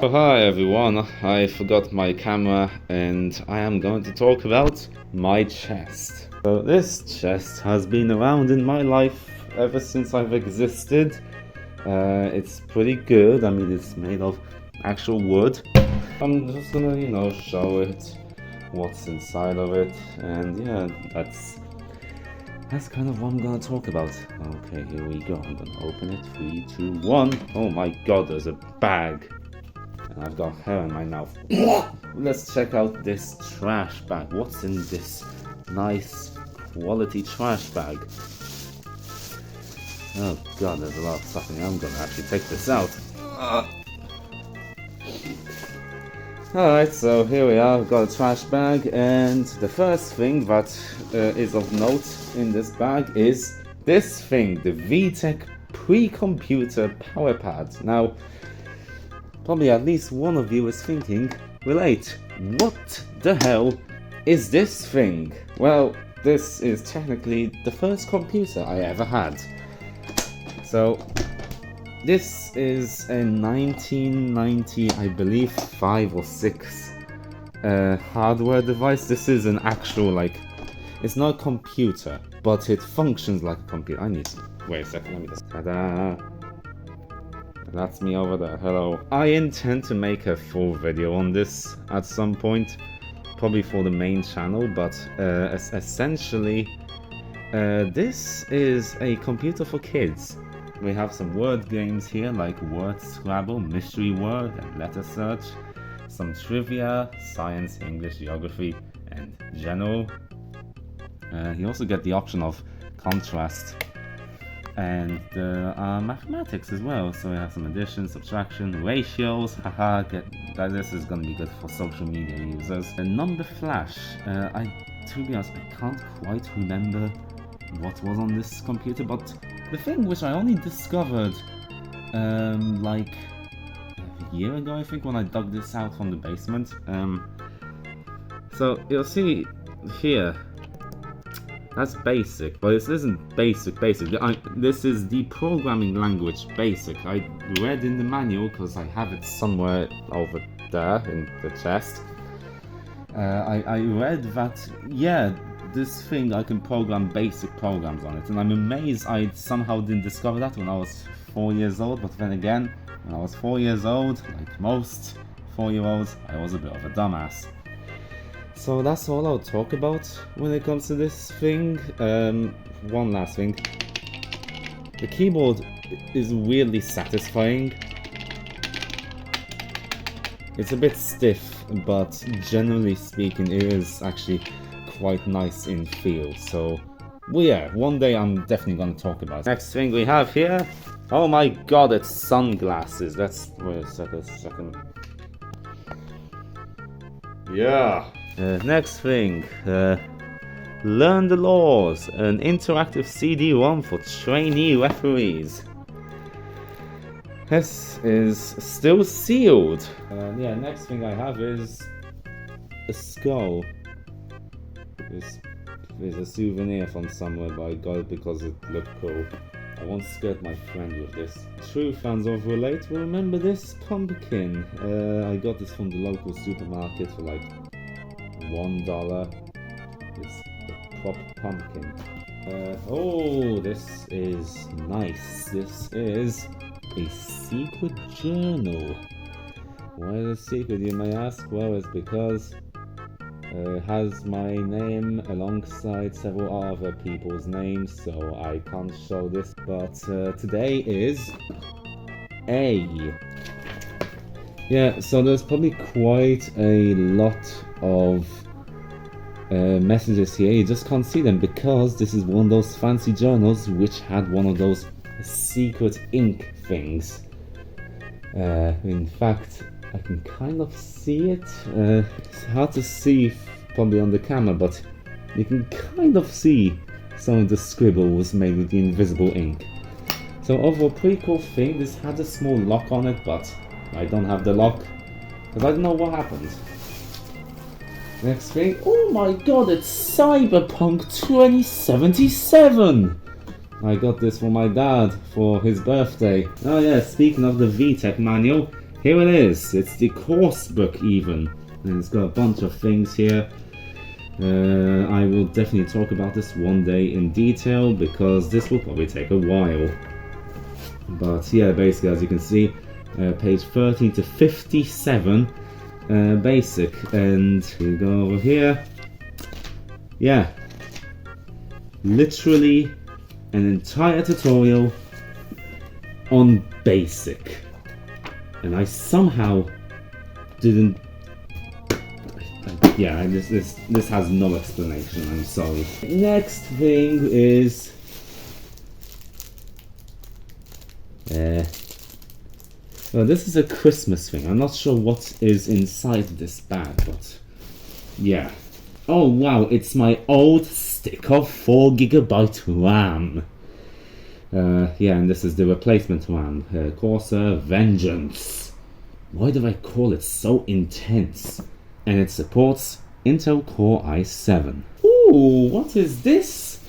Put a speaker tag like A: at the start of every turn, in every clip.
A: Oh, hi everyone, I forgot my camera and I am going to talk about my chest. So this chest has been around in my life ever since I've existed. It's pretty good. I mean, it's made of actual wood. I'm just gonna, show it, what's inside of it, and yeah, that's kind of what I'm gonna talk about. Okay, here we go. I'm gonna open it. 3, 2, 1. Oh my god, there's a bag. And I've got hair in my mouth. Let's check out this trash bag. What's in this nice quality trash bag? Oh god, there's a lot of stuff in here. I'm gonna actually take this out. Alright, so here we are. I've got a trash bag, and the first thing that is of note in this bag is this thing, the VTech pre-computer power pad. Now, probably at least one of you is thinking, wait, what the hell is this thing? Well, this is technically the first computer I ever had. So, this is a 1990, I believe, 5 or 6 hardware device. This is an actual, it's not a computer, but it functions like a computer. Wait a second, let me just... Ta-da! That's me over there, hello. I intend to make a full video on this at some point, probably for the main channel, but essentially, this is a computer for kids. We have some word games here, like Word Scrabble, Mystery Word, and Letter Search, some trivia, science, English, geography, and general. You also get the option of contrast and mathematics as well. So we have some addition, subtraction, ratios. Haha, this is gonna be good for social media users. A number flash. To be honest, I can't quite remember what was on this computer, but the thing which I only discovered like a year ago, I think, when I dug this out from the basement. So you'll see here, that's BASIC, but this isn't basic. This is the programming language BASIC. I read in the manual, because I have it somewhere over there in the chest. I read that, yeah, this thing, I can program basic programs on it, and I'm amazed I somehow didn't discover that when I was 4 years old. But then again, when I was 4 years old, like most 4-year-olds, I was a bit of a dumbass. So that's all I'll talk about when it comes to this thing. One last thing. The keyboard is weirdly satisfying. It's a bit stiff, but generally speaking, it is actually quite nice in feel. So, well, yeah, one day I'm definitely going to talk about it. Next thing we have here. Oh my god, it's sunglasses. Wait a second. Yeah. Next thing, Learn the Laws, an interactive CD-ROM for trainee referees. This is still sealed. Yeah, next thing I have is a skull. This is a souvenir from somewhere, but I got it because it looked cool. I once scared my friend with this. True fans of Relate will remember this pumpkin. I got this from the local supermarket for like $1. It's a proper pumpkin. Oh, this is nice. This is a secret journal. Why is it secret, you may ask? Well, it's because it has my name alongside several other people's names, so I can't show this. But today is A. Yeah, so there's probably quite a lot of messages here. You just can't see them because this is one of those fancy journals which had one of those secret ink things. In fact, I can kind of see it. It's hard to see probably on the camera, but you can kind of see some of the scribbles made with the invisible ink. So overall, pretty cool thing. This had a small lock on it, but I don't have the lock because I don't know what happened. Next thing, oh my god, it's Cyberpunk 2077! I got this for my dad for his birthday. Oh yeah, speaking of the VTech manual, here it is. It's the course book even. And it's got a bunch of things here. I will definitely talk about this one day in detail because this will probably take a while. But yeah, basically, as you can see, page 13 to 57, basic. And you go over here. Yeah, literally an entire tutorial on basic. And I somehow didn't. Yeah, this has no explanation, I'm sorry. Next thing is well, this is a Christmas thing. I'm not sure what is inside this bag, but yeah. Oh wow, it's my old stick of 4GB RAM. Yeah, and this is the replacement RAM, Corsair Vengeance. Why do I call it so intense? And it supports Intel Core i7. Ooh, what is this?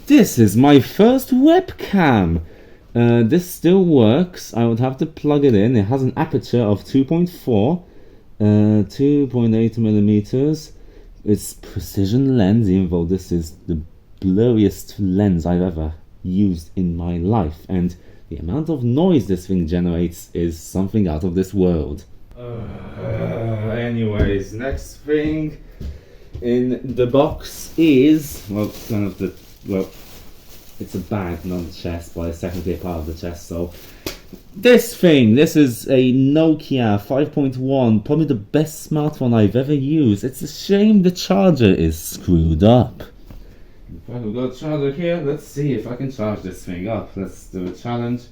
A: This is my first webcam. This still works. I would have to plug it in. It has an aperture of 2.4, 2.8 millimeters. It's precision lens, even though this is the blurriest lens I've ever used in my life. And the amount of noise this thing generates is something out of this world. Anyways, next thing in the box is, well, kind of the, well, it's a bag, not a chest, but it's technically a part of the chest, so this thing, this is a Nokia 5.1, probably the best smartphone I've ever used. It's a shame the charger is screwed up. If I've got a charger here, let's see if I can charge this thing up. Let's do a challenge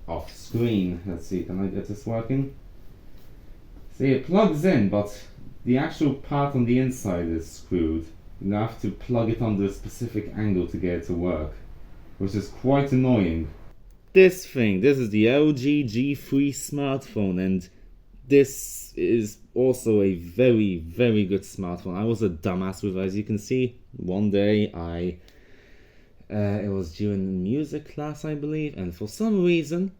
A: off screen. Let's see, can I get this working? See, it plugs in, but the actual part on the inside is screwed. You have to plug it under a specific angle to get it to work, which is quite annoying. This thing, this is the LG G3 smartphone, and this is also a very, very good smartphone. I was a dumbass with it, as you can see. One day it was during music class, I believe, and for some reason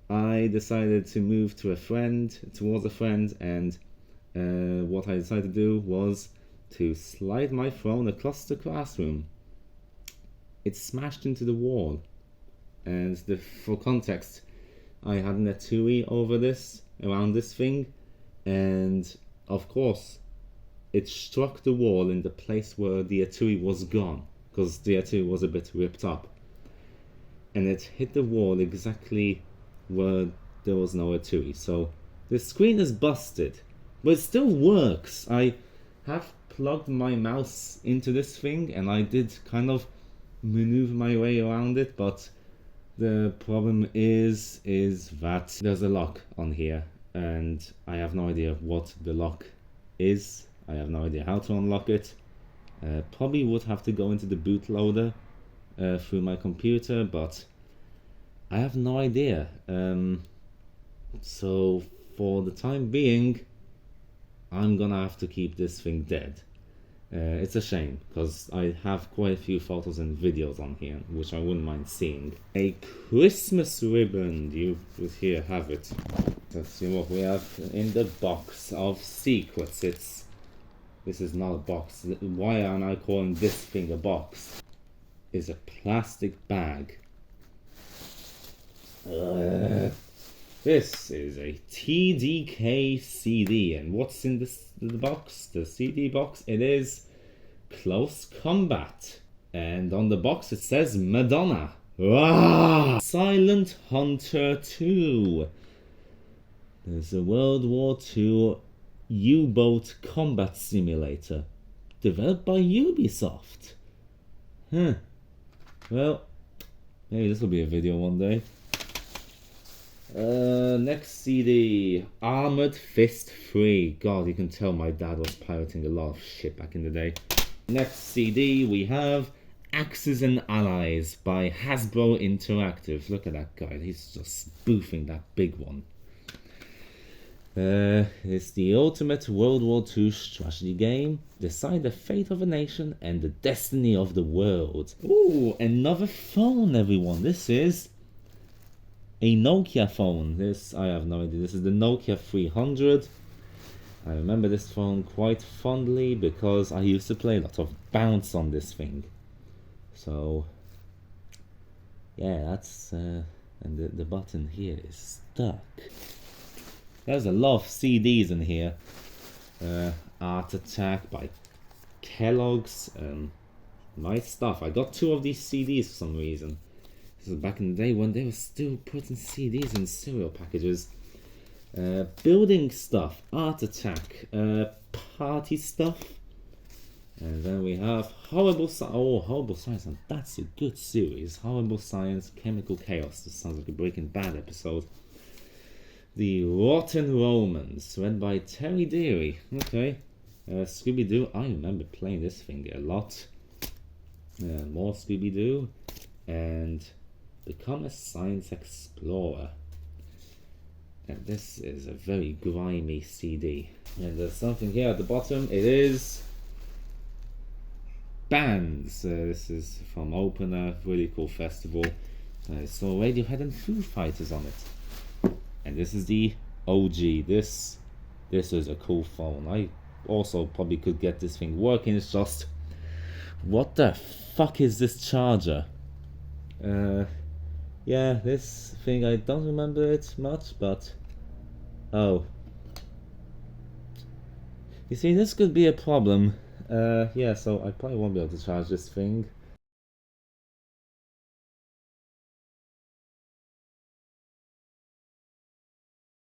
A: I decided to move towards a friend, and what I decided to do was to slide my phone across the classroom. It smashed into the wall, and for context, I had an etui around this thing, and of course it struck the wall in the place where the etui was gone, because the etui was a bit ripped up, and it hit the wall exactly where there was no etui. So the screen is busted, but it still works. I have plugged my mouse into this thing, and I did kind of maneuver my way around it, but the problem is that there's a lock on here, and I have no idea what the lock is. I have no idea how to unlock it. Probably would have to go into the bootloader through my computer, but I have no idea. So for the time being, I'm gonna have to keep this thing dead. It's a shame, because I have quite a few photos and videos on here, which I wouldn't mind seeing. A Christmas ribbon, you here have it. Let's see what we have in the box of secrets. This is not a box. Why am I calling this thing a box? It's a plastic bag. This is a TDK CD, and what's in the box? The CD box? It is Close Combat, and on the box it says Madonna. Ah! Silent Hunter 2. There's a World War II U-boat combat simulator developed by Ubisoft. Huh. Well, maybe this will be a video one day. Next CD, Armored Fist 3. God, you can tell my dad was pirating a lot of shit back in the day. Next CD, we have Axis and Allies by Hasbro Interactive. Look at that guy, he's just spoofing that big one. It's the ultimate World War II strategy game. Decide the fate of a nation and the destiny of the world. Ooh, another phone, everyone. This is a Nokia phone. This, I have no idea. This is the Nokia 300. I remember this phone quite fondly because I used to play a lot of Bounce on this thing. So, yeah, that's... and the button here is stuck. There's a lot of CDs in here. Art Attack by Kellogg's. Nice stuff. I got 2 of these CDs for some reason. This was back in the day when they were still putting CDs in cereal packages. Building stuff, Art Attack, party stuff. And then we have Horrible Science, and that's a good series. Horrible Science, Chemical Chaos. This sounds like a Breaking Bad episode. The Rotten Romans, read by Terry Deary. Okay. Scooby-Doo, I remember playing this thing a lot. More Scooby-Doo. And Become a Science Explorer. And this is a very grimy CD. And there's something here at the bottom. It is bands. This is from Opener, really cool festival. I saw Radiohead and Foo Fighters on it. And this is the OG. This is a cool phone. I also probably could get this thing working. It's just, what the fuck is this charger? Yeah, this thing, I don't remember it much, but... Oh. You see, this could be a problem. Yeah, so I probably won't be able to charge this thing.